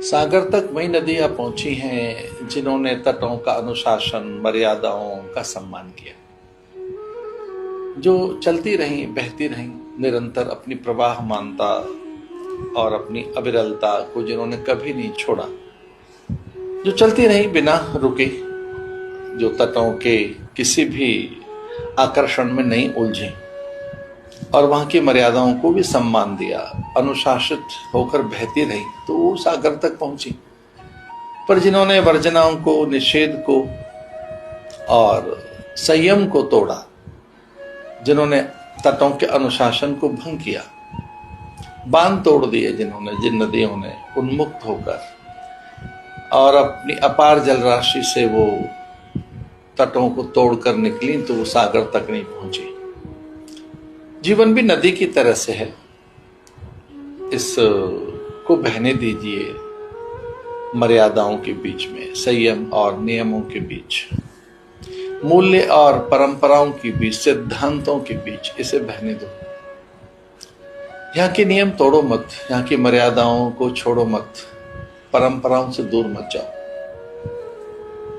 सागर तक वही नदियां पहुंची हैं जिन्होंने तटों का अनुशासन, मर्यादाओं का सम्मान किया, जो चलती रहीं, बहती रहीं, निरंतर अपनी प्रवाहमानता और अपनी अविरलता को जिन्होंने कभी नहीं छोड़ा, जो चलती रहीं बिना रुके, जो तटों के किसी भी आकर्षण में नहीं उलझी और वहां की मर्यादाओं को भी सम्मान दिया, अनुशासित होकर बहती रही, तो वो सागर तक पहुंची। पर जिन्होंने वर्जनाओं को, निषेध को और संयम को तोड़ा, जिन्होंने तटों के अनुशासन को भंग किया, बांध तोड़ दिए जिन्होंने, जिन नदियों ने उन्मुक्त होकर और अपनी अपार जलराशि से वो तटों को तोड़कर निकली, तो वो सागर तक नहीं पहुंची। जीवन भी नदी की तरह से है, इस को बहने दीजिए मर्यादाओं के बीच में, संयम और नियमों के बीच, मूल्य और परंपराओं के बीच, सिद्धांतों के बीच इसे बहने दो। यहाँ के नियम तोड़ो मत, यहाँ की मर्यादाओं को छोड़ो मत, परंपराओं से दूर मत जाओ।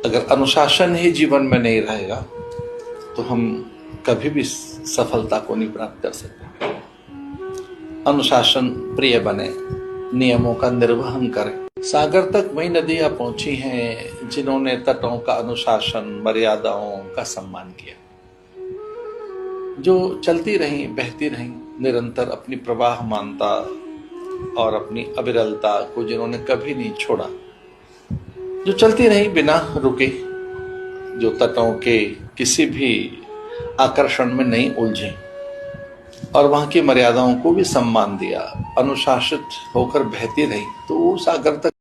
अगर अनुशासन ही जीवन में नहीं रहेगा तो हम कभी भी सफलता को नहीं प्राप्त कर सकते। अनुशासन प्रिय बने, नियमों का निर्वहन करें। सागर तक वही नदियां पहुंची हैं जिन्होंने तटों का अनुशासन, मर्यादाओं का सम्मान किया, जो चलती रहीं, बहती रहीं, निरंतर अपनी प्रवाहमानता और अपनी अविरलता को जिन्होंने कभी नहीं छोड़ा, जो चलती रहीं बिना रुके, जो तटों के किसी भी आकर्षण में नहीं उलझी और वहां की मर्यादाओं को भी सम्मान दिया, अनुशासित होकर बहती रही, तो वो सागर तक